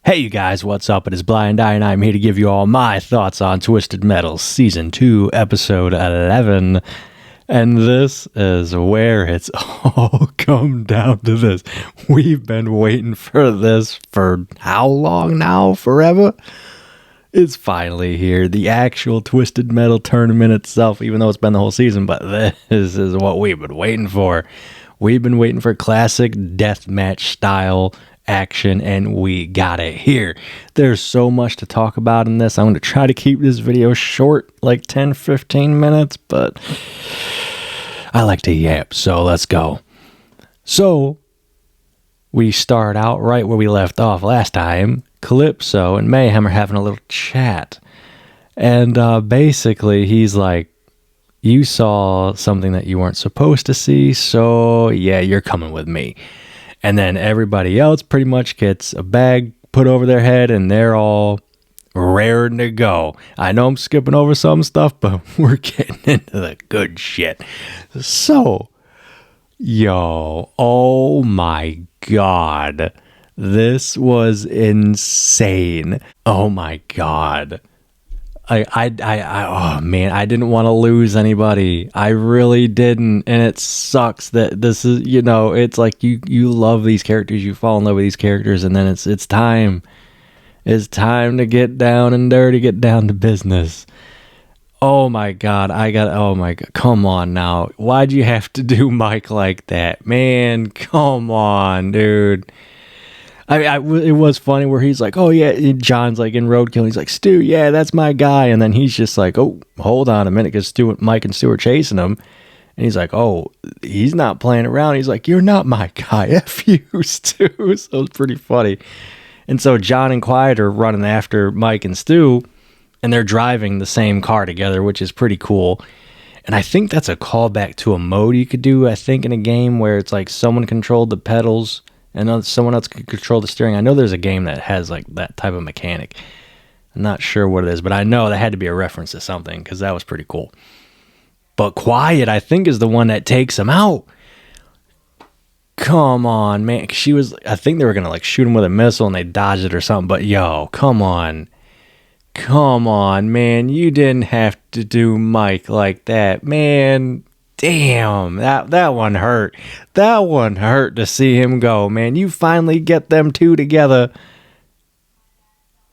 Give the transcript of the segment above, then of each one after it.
Hey you guys, what's up? It is Blind Eye and I'm here to give you all my thoughts on Twisted Metal Season 2, Episode 11. And this is where it's all come down to this. We've been waiting for this for how long now? Forever? It's finally here. The actual Twisted Metal tournament itself, even though it's been the whole season, but this is what we've been waiting for. We've been waiting for classic deathmatch style action, and we got it here. There's so much to talk about in this. I'm going to try to keep this video short, like 10-15 minutes, but I like to yap, so let's go. So we start out right where we left off last time. Calypso and Mayhem are having a little chat, and basically he's like, you saw something that you weren't supposed to see, so yeah, you're coming with me. And then everybody else pretty much gets a bag put over their head and they're all raring to go. I know I'm skipping over some stuff, but we're getting into the good shit. So, oh my God. This was insane. Oh my God. Oh man, I didn't want to lose anybody. I really didn't, and it sucks that this is, it's like you love these characters, you fall in love with these characters, and then it's time. It's time to get down and dirty, get down to business. Oh my God, oh my God, come on now. Why'd you have to do Mike like that? Man, come on, dude. It was funny where he's like, oh yeah, John's like in Roadkill, and he's like, Stu, yeah, that's my guy, and then he's just like, oh, hold on a minute, because Mike and Stu are chasing him, and he's like, oh, he's not playing around, he's like, you're not my guy, F you, Stu, so it's pretty funny. And so John and Quiet are running after Mike and Stu, and they're driving the same car together, which is pretty cool, and I think that's a callback to a mode you could do, I think, in a game where it's like someone controlled the pedals, and someone else could control the steering. I know there's a game that has like that type of mechanic. I'm not sure what it is, but I know that had to be a reference to something because that was pretty cool. But Quiet, I think, is the one that takes him out. Come on, man. I think they were going to like shoot him with a missile and they dodged it or something. But come on. Come on, man. You didn't have to do Mike like that, man. Damn, that one hurt. That one hurt to see him go, man. You finally get them two together,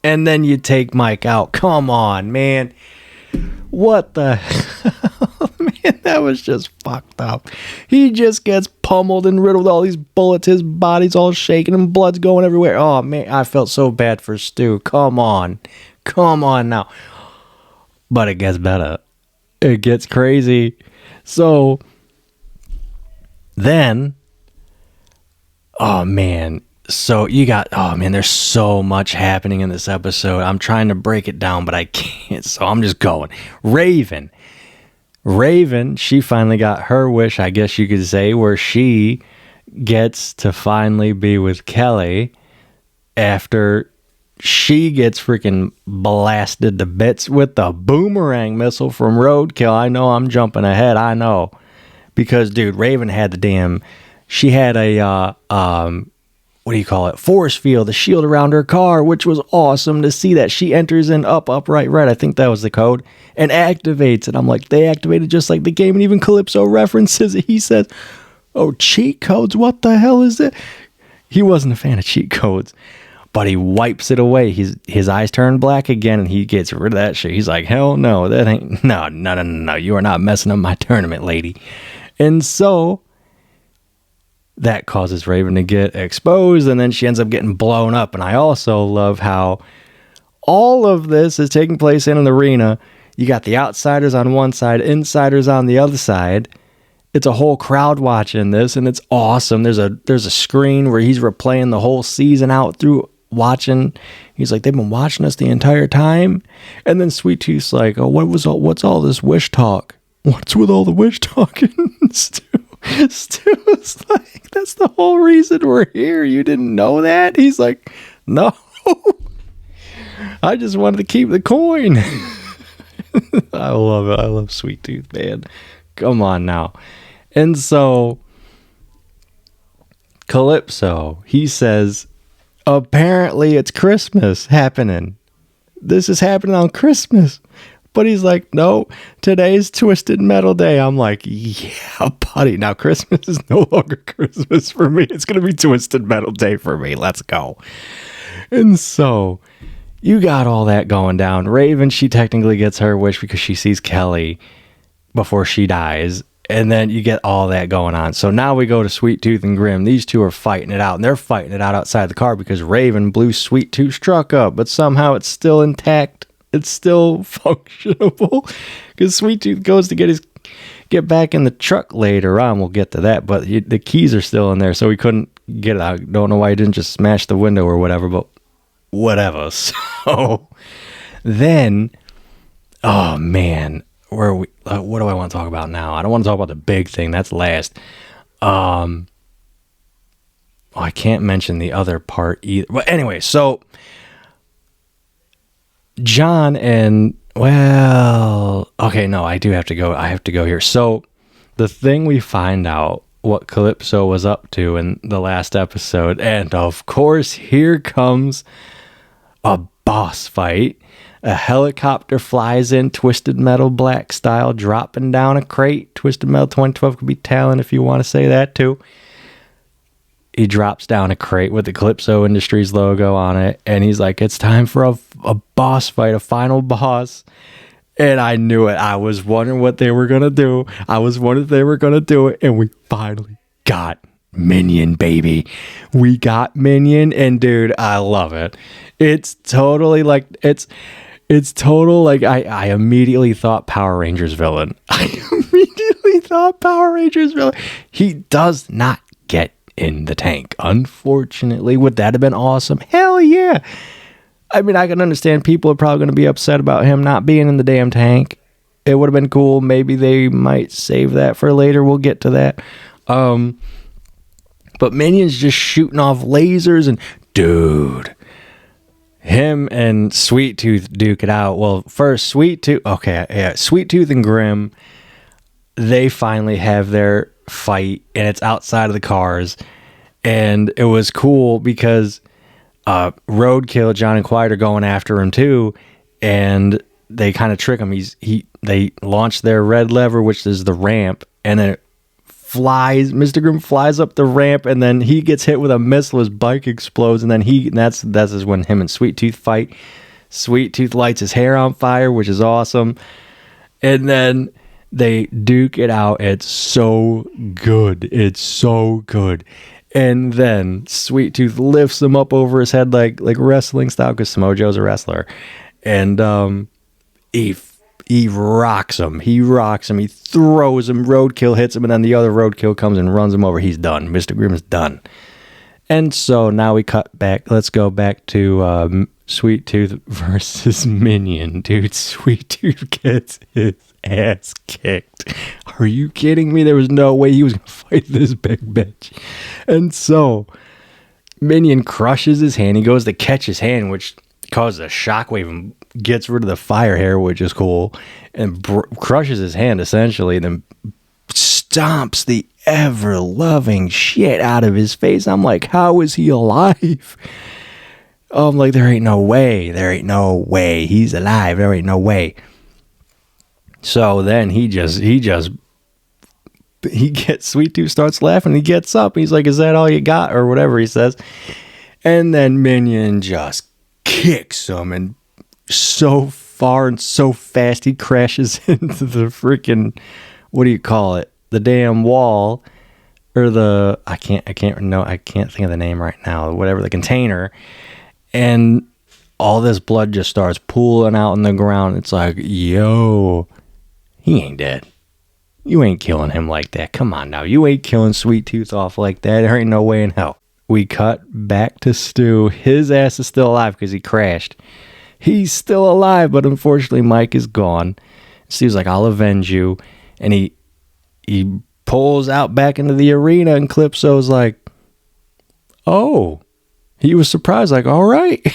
and then you take Mike out. Come on, man. What the hell? Man, that was just fucked up. He just gets pummeled and riddled with all these bullets. His body's all shaking and blood's going everywhere. Oh, man, I felt so bad for Stu. Come on. Come on now. But it gets better. It gets crazy. So then, oh man, there's so much happening in this episode. I'm trying to break it down, but I can't, so I'm just going. Raven, she finally got her wish, I guess you could say, where she gets to finally be with Kelly after she gets freaking blasted to bits with the boomerang missile from Roadkill. I know I'm jumping ahead. I know. Because, dude, Raven had she had a, what do you call it? Force field, a shield around her car, which was awesome to see that. She enters in up, right. I think that was the code. And activates it. I'm like, they activated just like the game. And even Calypso references it. He says, oh, cheat codes? What the hell is it? He wasn't a fan of cheat codes. But he wipes it away. His eyes turn black again, and he gets rid of that shit. He's like, hell no, that ain't, no. You are not messing up my tournament, lady. And so that causes Raven to get exposed, and then she ends up getting blown up. And I also love how all of this is taking place in an arena. You got the outsiders on one side, insiders on the other side. It's a whole crowd watching this, and it's awesome. There's a screen where he's replaying the whole season out through watching. He's like, they've been watching us the entire time. And then Sweet Tooth's like, oh, what's all this wish talk? What's with all the wish talking? Stu's like, that's the whole reason we're here. You didn't know that? He's like, no. I just wanted to keep the coin. I love it. I love Sweet Tooth, man. Come on now. And so Calypso, he says, apparently it's Christmas happening. This is happening on Christmas. But he's like, no, today's Twisted Metal Day. I'm like, yeah, buddy. Now Christmas is no longer Christmas for me. It's going to be Twisted Metal Day for me. Let's go. And so you got all that going down. Raven, she technically gets her wish because she sees Kelly before she dies. And then you get all that going on. So now we go to Sweet Tooth and Grim. These two are fighting it out. And they're fighting it out outside the car because Raven blew Sweet Tooth's truck up. But somehow it's still intact. It's still functionable. Because Sweet Tooth goes to get back in the truck later on. We'll get to that. But the keys are still in there. So he couldn't get it out. Don't know why he didn't just smash the window or whatever. But whatever. So then, oh man. Where are we? What do I want to talk about now? I don't want to talk about the big thing. That's last. I can't mention the other part either. But anyway, so John and okay, no, I do have to go. I have to go here. So the thing we find out what Calypso was up to in the last episode, and of course, here comes a boss fight. A helicopter flies in, Twisted Metal Black style, dropping down a crate. Twisted Metal 2012 could be talent if you want to say that too. He drops down a crate with the Calypso Industries logo on it, and he's like, it's time for a boss fight, a final boss. And I knew it. I was wondering what they were going to do. I was wondering if they were going to do it, and we finally got Minion, baby. We got Minion, and dude, I love it. It's totally like, it's total, like, I immediately thought Power Rangers villain. He does not get in the tank. Unfortunately, would that have been awesome? Hell yeah. I mean, I can understand people are probably going to be upset about him not being in the damn tank. It would have been cool. Maybe they might save that for later. We'll get to that. But Minion's just shooting off lasers and, dude, him and Sweet Tooth duke it out. Well, first, Sweet Tooth and Grim, they finally have their fight, and it's outside of the cars. And it was cool because Roadkill, John and Quiet are going after him too, and they kind of trick him. They launch their red lever, which is the ramp, and then Mr. Grimm flies up the ramp, and then he gets hit with a missile. His bike explodes, and then that's when him and Sweet Tooth fight. Sweet Tooth lights his hair on fire, which is awesome. And then they duke it out. It's so good. And then Sweet Tooth lifts him up over his head like wrestling style, because Samoa Joe's a wrestler. And he rocks him. He throws him. Roadkill hits him, and then the other Roadkill comes and runs him over. He's done. Mr. Grimm is done. And so now we cut back. Let's go back to Sweet Tooth versus Minion. Dude, Sweet Tooth gets his ass kicked. Are you kidding me? There was no way he was going to fight this big bitch. And so Minion crushes his hand. He goes to catch his hand, which causes a shockwave and gets rid of the fire hair, which is cool, and crushes his hand essentially, and then stomps the ever-loving shit out of his face. I'm like, how is he alive? I'm like, there ain't no way. He's alive. There ain't no way. So then he gets Sweet Tooth starts laughing. He gets up. He's like, is that all you got? Or whatever he says. And then Minion just kicks him, and so far and so fast he crashes into the freaking, what do you call it? The damn wall, or I can't think of the name right now. Whatever, the container, and all this blood just starts pooling out in the ground. It's like, yo, he ain't dead. You ain't killing him like that. Come on now, you ain't killing Sweet Tooth off like that. There ain't no way in hell. We cut back to Stu. His ass is still alive because he crashed. He's still alive, but unfortunately Mike is gone. Stu's like, I'll avenge you. And he pulls out back into the arena, and Calypso's like, oh. He was surprised, like, all right.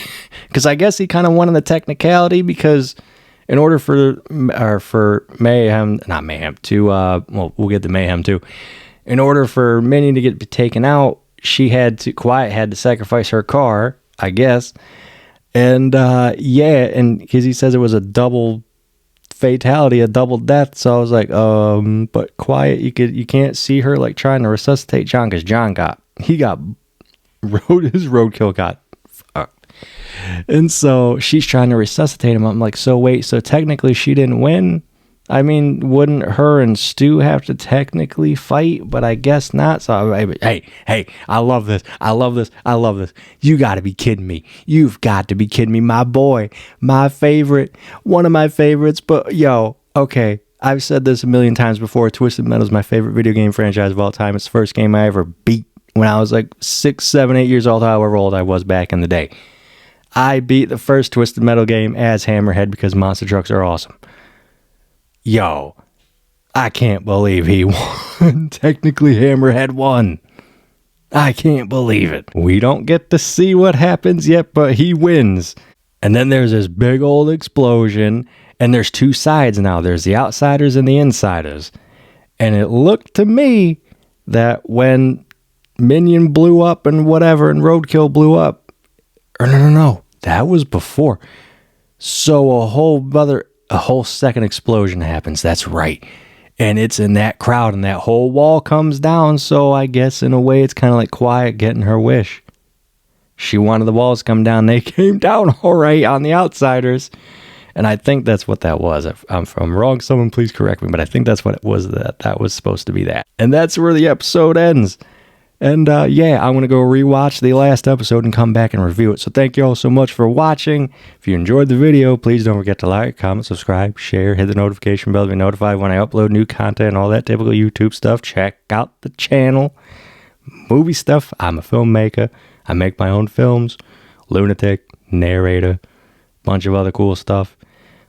Because I guess he kind of wanted the technicality, because in order for Mayhem, not Mayhem, we'll get to Mayhem too. In order for Minnie to get taken out, Quiet had to sacrifice her car, I guess. And yeah, and because he says it was a double fatality, a double death. So I was like, but quiet. You can't see her like trying to resuscitate John, because John got his roadkill got fucked. And so she's trying to resuscitate him. I'm like, so wait, so technically she didn't win? I mean, wouldn't her and Stu have to technically fight? But I guess not. So, hey, I love this. I love this. You got to be kidding me. You've got to be kidding me. My boy, my favorite, one of my favorites. But yo, okay, I've said this a million times before. Twisted Metal is my favorite video game franchise of all time. It's the first game I ever beat when I was like 6, 7, 8 years old, however old I was back in the day. I beat the first Twisted Metal game as Hammerhead because monster trucks are awesome. Yo, I can't believe he won. Technically, Hammerhead won. I can't believe it. We don't get to see what happens yet, but he wins. And then there's this big old explosion, and there's two sides now. There's the outsiders and the insiders. And it looked to me that when Minion blew up and whatever, and Roadkill blew up, or no, that was before. So a whole second explosion happens. That's right. And it's in that crowd, and that whole wall comes down. So I guess in a way it's kind of like Quiet getting her wish. She wanted the walls to come down. They came down all right on the outsiders. And I think that's what that was. If I'm wrong, someone please correct me. But I think that's what it was. That was supposed to be that. And that's where the episode ends. And yeah, I'm going to go rewatch the last episode and come back and review it. So thank you all so much for watching. If you enjoyed the video, please don't forget to like, comment, subscribe, share, hit the notification bell to be notified when I upload new content and all that typical YouTube stuff. Check out the channel. Movie stuff. I'm a filmmaker. I make my own films. Lunatic, narrator, bunch of other cool stuff.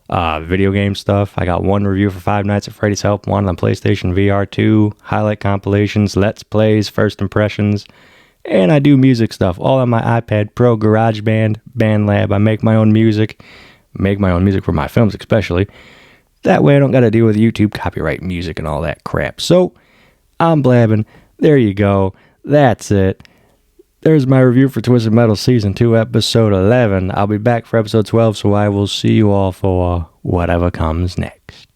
Video game stuff. I got one review for Five Nights at Freddy's Help Wanted on PlayStation VR 2, highlight compilations, let's plays, first impressions, and I do music stuff all on my iPad Pro, GarageBand, BandLab. I make my own music for my films especially. That way I don't got to deal with YouTube copyright music and all that crap. So I'm blabbing. There you go. That's it. There's my review for Twisted Metal Season 2, Episode 11. I'll be back for Episode 12, so I will see you all for whatever comes next.